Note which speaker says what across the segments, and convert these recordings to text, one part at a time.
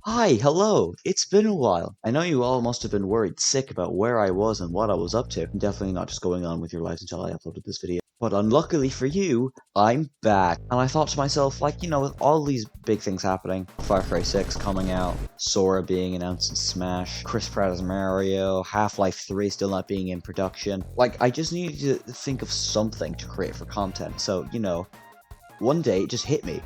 Speaker 1: Hi, hello. It's been a while. I know you all must have been worried sick about where I was and what I was up to. Definitely not just going on with your lives until I uploaded this video. But unluckily for you, I'm back. And I thought to myself, with all these big things happening, Far Cry 6 coming out, Sora being announced in Smash, Chris Pratt as Mario, Half-Life 3 still not being in production. I just needed to think of something to create for content. So, one day it just hit me.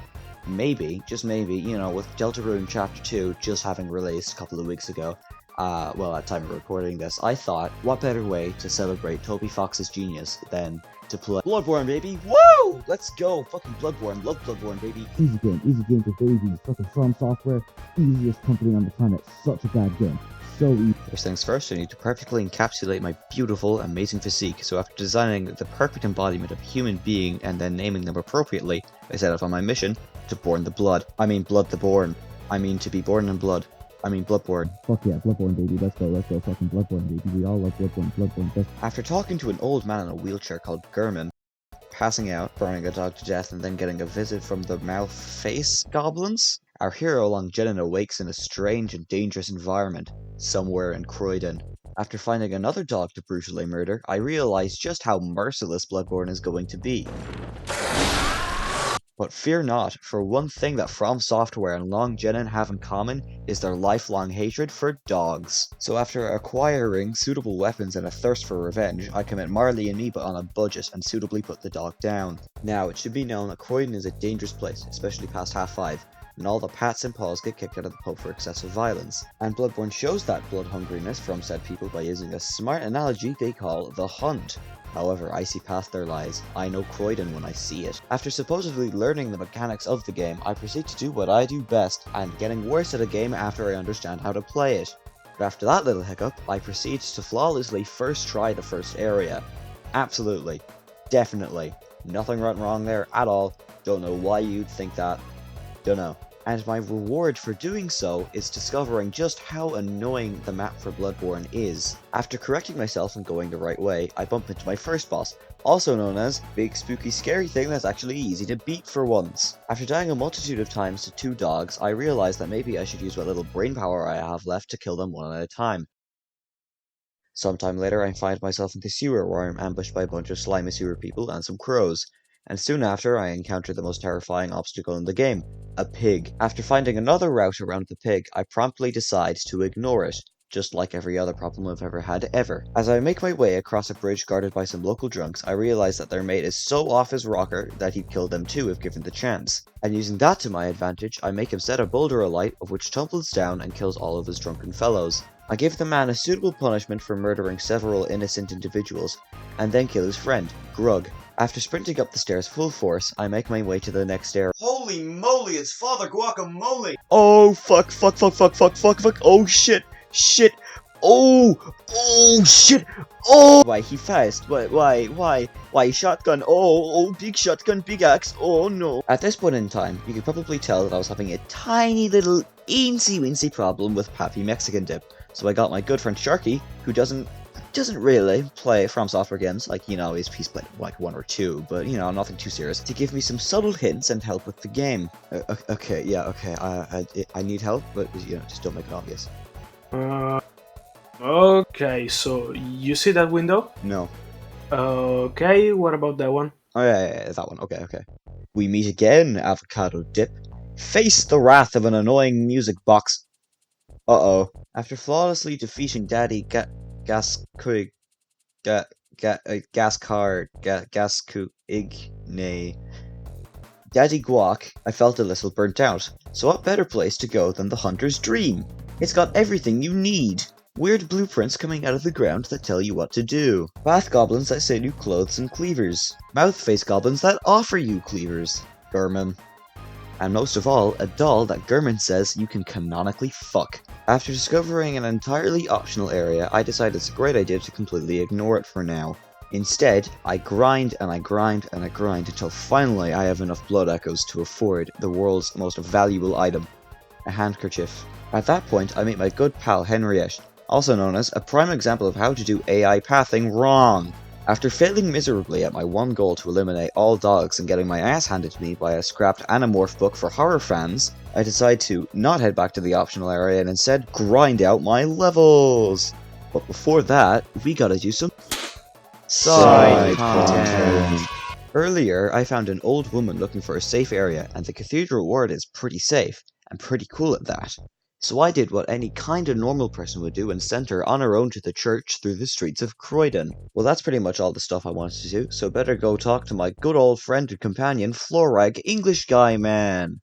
Speaker 1: Maybe, just maybe, with Deltarune Chapter 2 just having released a couple of weeks ago, at the time of recording this, I thought, what better way to celebrate Toby Fox's genius than to play Bloodborne, baby? Woo! Let's go! Fucking Bloodborne. Love Bloodborne, baby.
Speaker 2: Easy game for babies. Fucking From Software, easiest company on the planet. Such a bad game. So easy.
Speaker 1: First things first, I need to perfectly encapsulate my beautiful, amazing physique, so after designing the perfect embodiment of a human being and then naming them appropriately, I set off on my mission to born the blood. I mean blood the born. I mean to be born in blood. I mean Bloodborne.
Speaker 2: Fuck yeah, Bloodborne baby. Let's go, fucking Bloodborne baby. We all love Bloodborne, best.
Speaker 1: After talking to an old man in a wheelchair called Gurman, passing out, burning a dog to death, and then getting a visit from the mouth-face goblins, our hero Longjenin awakes in a strange and dangerous environment, somewhere in Croydon. After finding another dog to brutally murder, I realize just how merciless Bloodborne is going to be. But fear not, for one thing that From Software and Longjenin have in common is their lifelong hatred for dogs. So after acquiring suitable weapons and a thirst for revenge, I commit Marley and me but on a budget and suitably put the dog down. Now, it should be known that Croydon is a dangerous place, especially past half 5, and all the pats and paws get kicked out of the pub for excessive violence. And Bloodborne shows that blood hungriness from said people by using a smart analogy they call the hunt. However, I see past their lies. I know Croydon when I see it. After supposedly learning the mechanics of the game, I proceed to do what I do best, and getting worse at a game after I understand how to play it. But after that little hiccup, I proceed to flawlessly first try the first area. Absolutely. Definitely. Nothing went wrong there at all. Don't know why you'd think that. Don't know. And my reward for doing so is discovering just how annoying the map for Bloodborne is. After correcting myself and going the right way, I bump into my first boss, also known as Big Spooky Scary Thing that's actually easy to beat for once. After dying a multitude of times to 2 dogs, I realized that maybe I should use what little brain power I have left to kill them one at a time. Sometime later, I find myself in the sewer where I'm ambushed by a bunch of slimy sewer people and some crows. And soon after, I encounter the most terrifying obstacle in the game, a pig. After finding another route around the pig, I promptly decide to ignore it, just like every other problem I've ever had ever. As I make my way across a bridge guarded by some local drunks, I realize that their mate is so off his rocker that he'd kill them too if given the chance. And using that to my advantage, I make him set a boulder alight, of which tumbles down and kills all of his drunken fellows. I give the man a suitable punishment for murdering several innocent individuals, and then kill his friend, Grug. After sprinting up the stairs full force, I make my way to the next stair. Holy moly, it's Father Guacamole! Oh, fuck, oh shit, oh shit, oh! Why, he fast, why, shotgun, oh, big shotgun, big axe, oh no. At this point in time, you could probably tell that I was having a tiny little eensy-weensy problem with Pappy Mexican Dip. So I got my good friend Sharky, who doesn't really play From Software games, he's played like 1 or 2, but nothing too serious, to give me some subtle hints and help with the game. I need help, but just don't make it obvious.
Speaker 3: Okay, so you see that window?
Speaker 1: No.
Speaker 3: Okay, what about that one?
Speaker 1: Oh yeah, that one, okay. We meet again, Avocado Dip. Face the wrath of an annoying music box. Uh-oh. After flawlessly defeating Daddy Gascard, Daddy Guac, I felt a little burnt out. So what better place to go than the Hunter's Dream? It's got everything you need. Weird blueprints coming out of the ground that tell you what to do. Bath goblins that sell you clothes and cleavers. Mouth-face goblins that offer you cleavers. Gurman. And most of all, a doll that Gurman says you can canonically fuck. After discovering an entirely optional area, I decided it's a great idea to completely ignore it for now. Instead, I grind until finally I have enough blood echoes to afford the world's most valuable item, a handkerchief. At that point, I meet my good pal Henriette, also known as a prime example of how to do AI pathing wrong. After failing miserably at my one goal to eliminate all dogs and getting my ass handed to me by a scrapped Animorph book for horror fans, I decide to not head back to the optional area and instead grind out my levels. But before that, we gotta do some side content. Earlier, I found an old woman looking for a safe area, and the cathedral ward is pretty safe, and pretty cool at that. So I did what any kinda normal person would do and sent her on her own to the church through the streets of Croydon. Well, that's pretty much all the stuff I wanted to do, so better go talk to my good old friend and companion, Florag English Guy Man.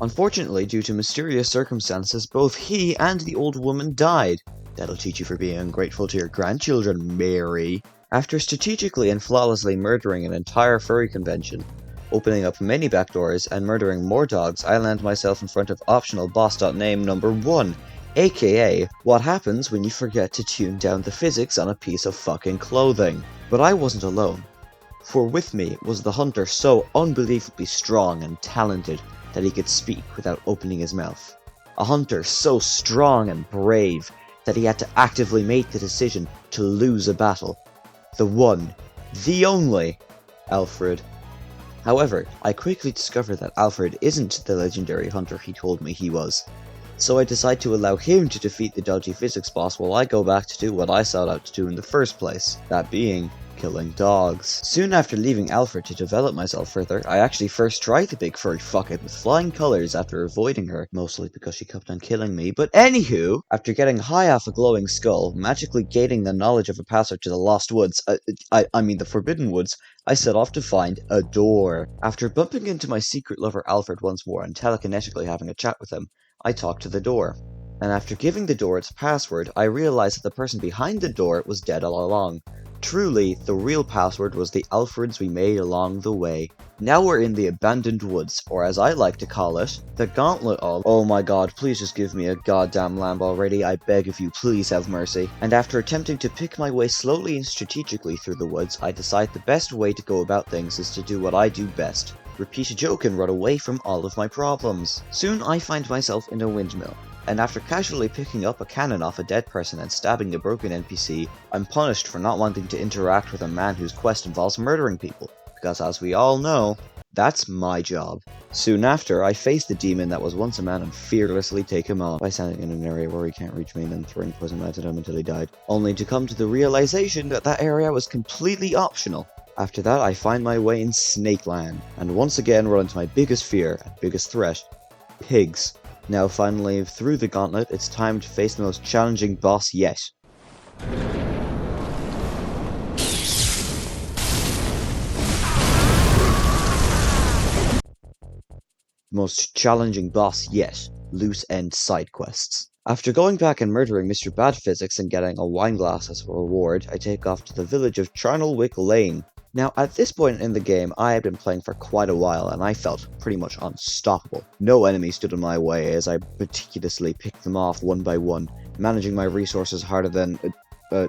Speaker 1: Unfortunately, due to mysterious circumstances, both he and the old woman died. That'll teach you for being ungrateful to your grandchildren, Mary. After strategically and flawlessly murdering an entire furry convention, opening up many back doors, and murdering more dogs, I land myself in front of optional boss.name number 1, aka what happens when you forget to tune down the physics on a piece of fucking clothing. But I wasn't alone, for with me was the hunter so unbelievably strong and talented that he could speak without opening his mouth. A hunter so strong and brave that he had to actively make the decision to lose a battle. The one, the only, Alfred. However, I quickly discovered that Alfred isn't the legendary hunter he told me he was, so I decide to allow him to defeat the dodgy physics boss while I go back to do what I sought out to do in the first place, that being killing dogs. Soon after leaving Alfred to develop myself further, I actually first tried the big furry fuckhead with flying colours after avoiding her, mostly because she kept on killing me, but anywho, after getting high off a glowing skull, magically gaining the knowledge of a passage to the Lost Woods, I mean the Forbidden Woods, I set off to find a door. After bumping into my secret lover Alfred once more and telekinetically having a chat with him, I talked to the door. And after giving the door its password, I realized that the person behind the door was dead all along. Truly, the real password was the Alfreds we made along the way. Now we're in the Abandoned Woods, or as I like to call it, the Gauntlet of— oh my god, please just give me a goddamn lamb already, I beg of you, please have mercy. And after attempting to pick my way slowly and strategically through the woods, I decide the best way to go about things is to do what I do best. Repeat a joke and run away from all of my problems. Soon I find myself in a windmill, and after casually picking up a cannon off a dead person and stabbing a broken NPC, I'm punished for not wanting to interact with a man whose quest involves murdering people, because as we all know, that's my job. Soon after, I face the demon that was once a man and fearlessly take him on by standing in an area where he can't reach me and then throwing poison at him until he died, only to come to the realization that that area was completely optional. After that, I find my way in Snakeland, and once again run into my biggest fear and biggest threat, pigs. Now finally, through the gauntlet, it's time to face the most challenging boss yet. Most challenging boss yet, loose end side quests. After going back and murdering Mr. Bad Physics and getting a wine glass as a reward, I take off to the village of Charnelwick Lane. Now, at this point in the game, I had been playing for quite a while, and I felt pretty much unstoppable. No enemy stood in my way as I meticulously picked them off one by one, managing my resources harder than a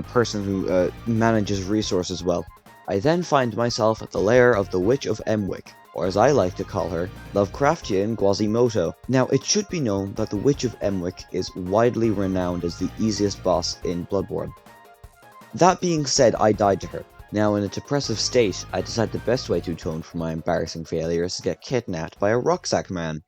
Speaker 1: person who manages resources well. I then find myself at the lair of the Witch of Emwick, or as I like to call her, Lovecraftian Quasimodo. Now, it should be known that the Witch of Emwick is widely renowned as the easiest boss in Bloodborne. That being said, I died to her. Now, in a depressive state, I decide the best way to atone for my embarrassing failure is to get kidnapped by a rucksack man.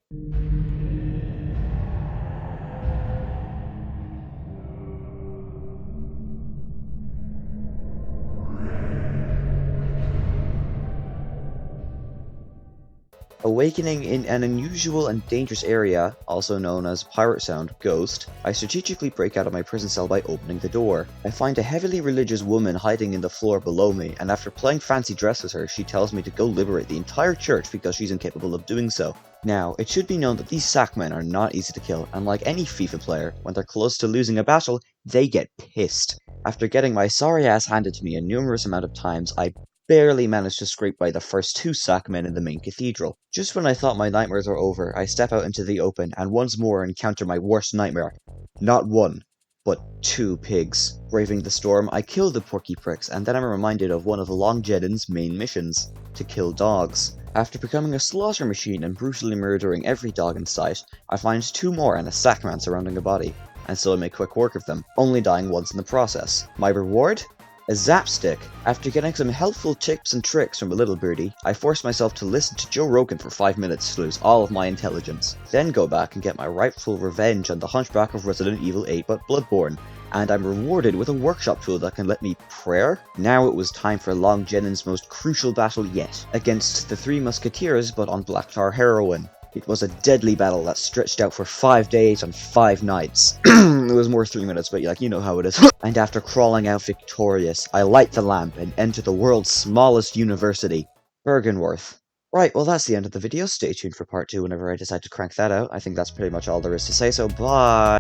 Speaker 1: Awakening in an unusual and dangerous area, also known as Pirate Sound Ghost, I strategically break out of my prison cell by opening the door. I find a heavily religious woman hiding in the floor below me, and after playing fancy dress with her, she tells me to go liberate the entire church because she's incapable of doing so. Now, it should be known that these sackmen are not easy to kill, and like any FIFA player, when they're close to losing a battle, they get pissed. After getting my sorry ass handed to me a numerous amount of times, I barely managed to scrape by the first two sackmen in the main cathedral. Just when I thought my nightmares were over, I step out into the open and once more encounter my worst nightmare. Not one, but two pigs. Braving the storm, I kill the porky pricks, and then I'm reminded of one of Long Jedin's main missions, to kill dogs. After becoming a slaughter machine and brutally murdering every dog in sight, I find two more and a sackman surrounding a body. and so I made quick work of them, only dying once in the process. My reward? A zap stick. After getting some helpful tips and tricks from a little birdie, I forced myself to listen to Joe Rogan for 5 minutes to lose all of my intelligence, then go back and get my rightful revenge on the Hunchback of Resident Evil 8 but Bloodborne, and I'm rewarded with a workshop tool that can let me prayer. Now it was time for Long Jennings' most crucial battle yet, against the Three Musketeers but on black tar heroin. It was a deadly battle that stretched out for 5 days and 5 nights. It was more 3 minutes, but you know how it is. And after crawling out victorious, I light the lamp and enter the world's smallest university, Bergenworth. Right, well that's the end of the video. Stay tuned for part 2 whenever I decide to crank that out. I think that's pretty much all there is to say, so bye!